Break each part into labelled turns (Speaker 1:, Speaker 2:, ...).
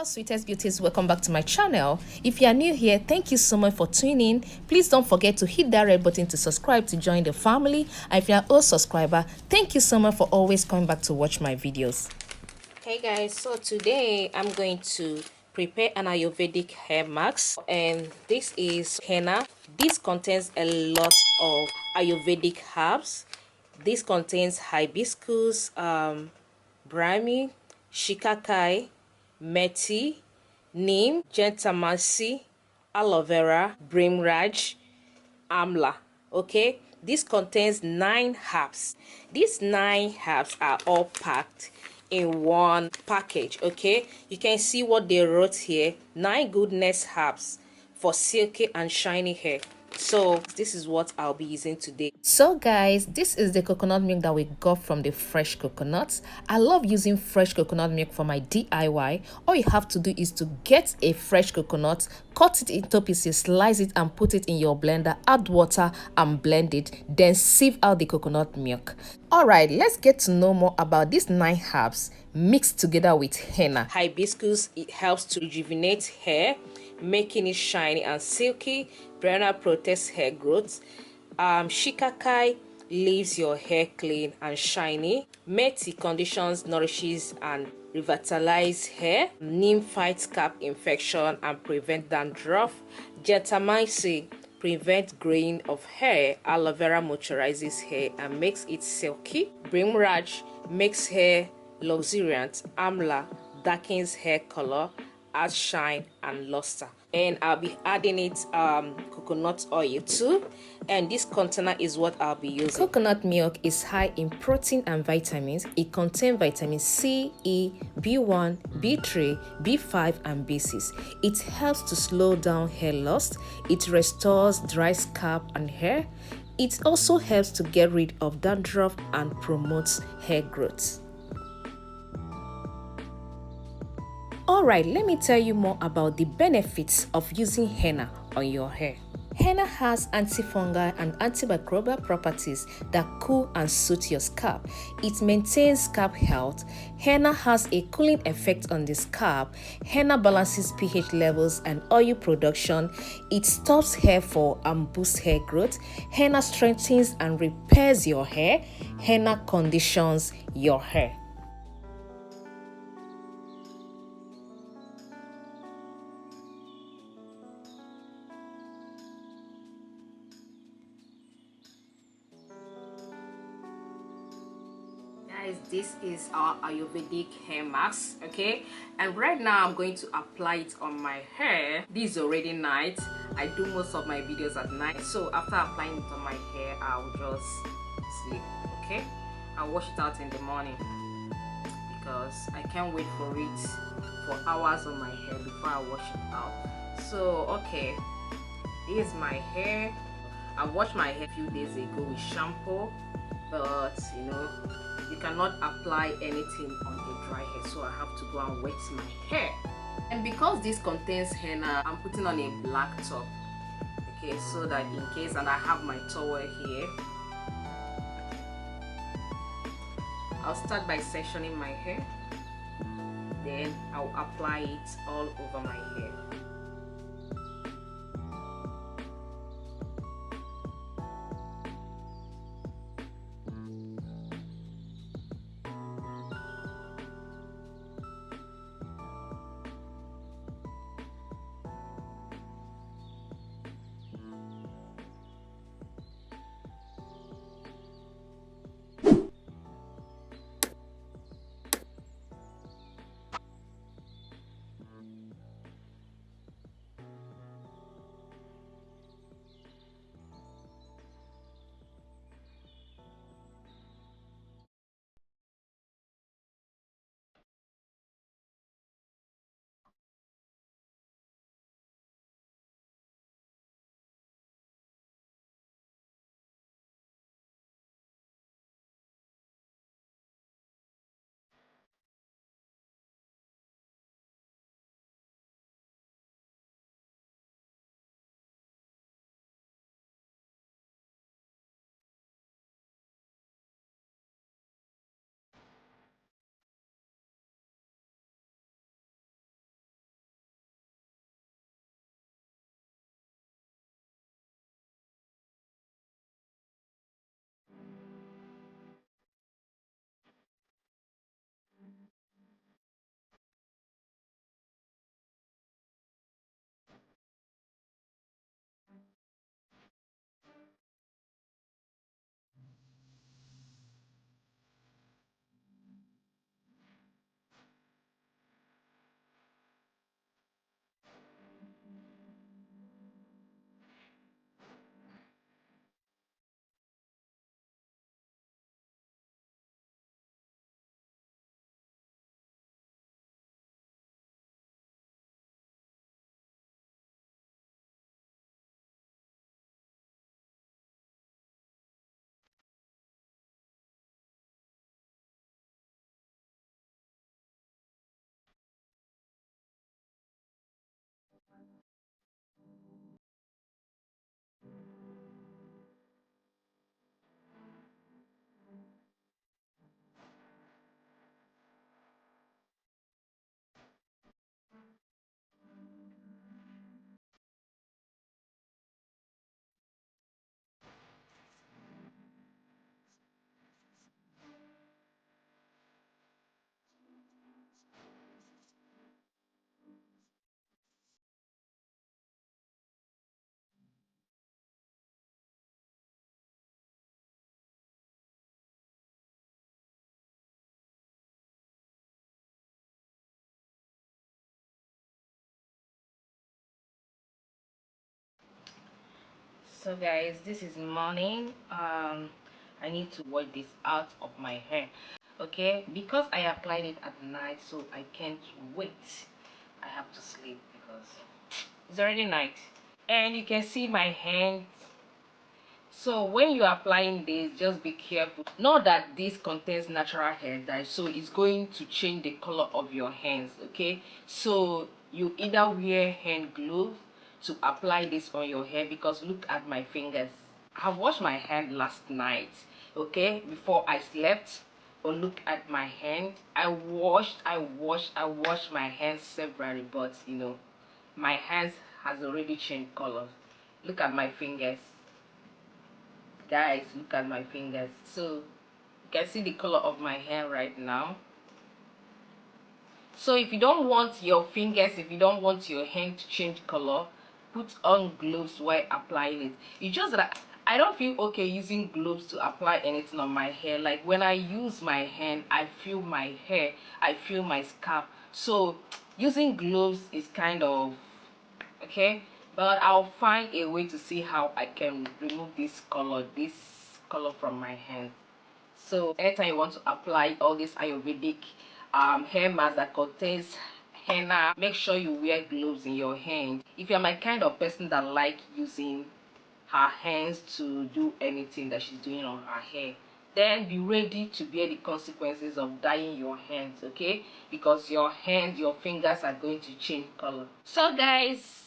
Speaker 1: Sweetest beauties, welcome back to my channel. If you are new here, thank you so much for tuning in. Please don't forget to hit that red button to subscribe to join the family. And if you are an old subscriber, thank you so much for always coming back to watch my videos. Hey guys, so today I'm going to prepare an Ayurvedic hair mask, and this is henna. This contains a lot of Ayurvedic herbs. This contains hibiscus, brahmi, shikakai, methi, neem, gentamasi, aloe vera, brimraj, amla. Okay, this contains 9 herbs. These 9 herbs are all packed in one package. Okay, you can see what they wrote here: 9 goodness herbs for silky and shiny hair. So this is what I'll be using today. So guys, this is the coconut milk that we got from the fresh coconuts. I love using fresh coconut milk for my DIY. All you have to do is to get a fresh coconut, cut it into pieces, slice it and put it in your blender, add water and blend it, then sieve out the coconut milk. Alright, let's get to know more about these 9 herbs mixed together with henna. Hibiscus, it helps to rejuvenate hair, making it shiny and silky. Brenna protects hair growth. Shikakai leaves your hair clean and shiny. Methi conditions, nourishes and revitalizes hair. Neem fights scalp infection and prevent dandruff. Gentamicin prevents graying of hair. Aloe vera moisturizes hair and makes it silky. Brimraj makes hair luxuriant. Amla darkens hair color, adds shine and luster. And I'll be adding it coconut oil too, and this container is what I'll be using. Coconut milk is high in protein and vitamins. It contains vitamin C, E, B1, B3, B5 and B6. It helps to slow down hair loss. It restores dry scalp and hair. It also helps to get rid of dandruff and promotes hair growth. Alright, let me tell you more about the benefits of using henna on your hair. Henna has antifungal and antimicrobial properties that cool and soothe your scalp. It maintains scalp health. Henna has a cooling effect on the scalp. Henna balances pH levels and oil production. It stops hair fall and boosts hair growth. Henna strengthens and repairs your hair. Henna conditions your hair. This is our Ayurvedic hair mask, okay, and right now I'm going to apply it on my hair. This is already night. I do most of my videos at night, so after applying it on my hair I'll just sleep. Okay, I'll wash it out in the morning because I can't wait for it for hours on my hair before I wash it out. So okay, this is my hair. I washed my hair a few days ago with shampoo, but you know, you cannot apply anything on a dry hair, so I have to go and wet my hair. And because this contains henna, I'm putting on a black top, okay, so that in case, and I have my towel here. I'll start by sectioning my hair, then I'll apply it all over my hair. So guys, this is morning. I need to wash this out of my hair, okay, because I applied it at night, so I can't wait. I have to sleep because it's already night. And you can see my hands. So when you're applying this, just be careful. Know that this contains natural hair dye, so it's going to change the color of your hands, okay? So you either wear hand gloves to apply this on your hair, because look at my fingers. I washed my hand last night, okay, before I slept. Or look at my hand. I washed my hands severally, but you know, my hands has already changed colors. Look at my fingers, guys. Look at my fingers. So you can see the color of my hair right now. So if you don't want your fingers, if you don't want your hand to change color, put on gloves while applying it. It's just that I don't feel okay using gloves to apply anything on my hair. Like when I use my hand, I feel my hair, I feel my scalp. So using gloves is kind of okay, but I'll find a way to see how I can remove this color from my hand. So anytime you want to apply all this Ayurvedic hair mask that contains henna, make sure you wear gloves in your hand. If you're my kind of person that like using her hands to do anything that she's doing on her hair, then be ready to bear the consequences of dyeing your hands, okay? Because your hands, your fingers are going to change color. So guys,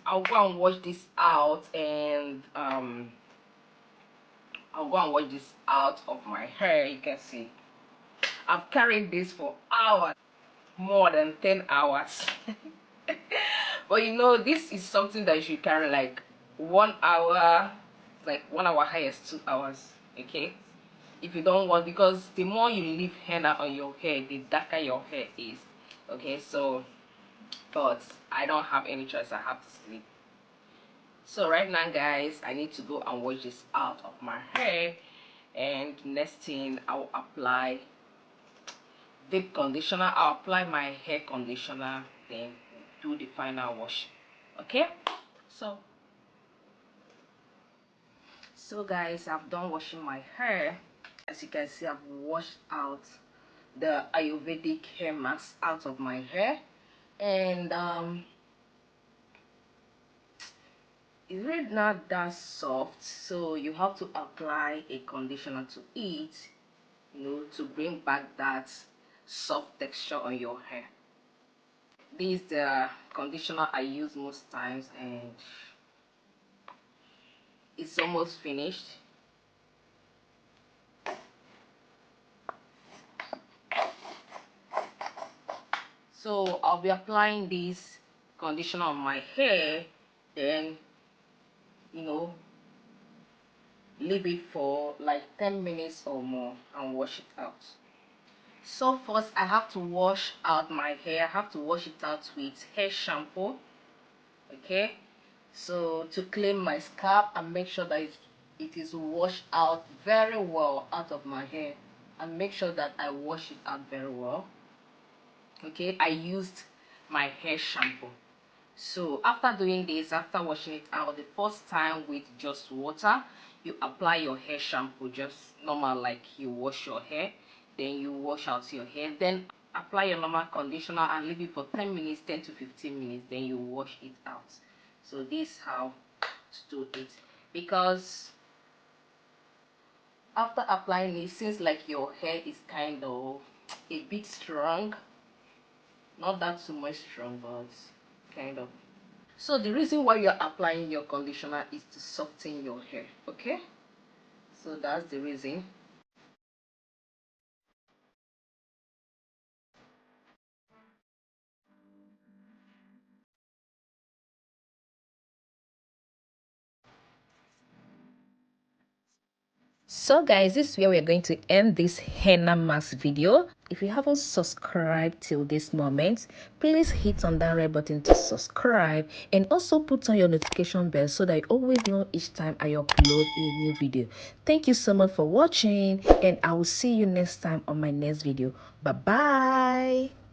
Speaker 1: I'll go and wash this out, and I'll go and wash this out of my hair. You can see I've carried this for hours, more than 10 hours. But you know, this is something that you should carry like 1 hour, like 1 hour highest 2 hours, okay? If you don't want, because the more you leave henna on your hair, the darker your hair is, okay? So but I don't have any choice, I have to sleep. So right now guys, I need to go and wash this out of my hair, and next thing I'll apply deep conditioner. I'll apply my hair conditioner, then do the final wash, okay? So guys, I've done washing my hair. As you can see, I've washed out the Ayurvedic hair mask out of my hair, and it's really not that soft, so you have to apply a conditioner to it, you know, to bring back that soft texture on your hair. This is the conditioner I use most times, and it's almost finished. So I'll be applying this conditioner on my hair, then you know, leave it for like 10 minutes or more and wash it out. So first I have to wash out my hair. I have to wash it out with hair shampoo, okay? So to clean my scalp and make sure that it is washed out very well out of my hair, and make sure that I wash it out very well, okay? I used my hair shampoo. So after doing this, after washing it out the first time with just water, you apply your hair shampoo just normal like you wash your hair, then you wash out your hair, then apply your normal conditioner and leave it for 10 minutes, 10 to 15 minutes, then you wash it out. So this is how to do it, because after applying it, seems like your hair is kind of a bit strong, not that too much strong, but kind of. So the reason why you're applying your conditioner is to soften your hair, okay? So that's the reason. So guys, this is where we're going to end this henna mask video. If you haven't subscribed till this moment, please hit on that red button to subscribe, and also put on your notification bell so that you always know each time I upload a new video. Thank you so much for watching, and I will see you next time on my next video. Bye bye.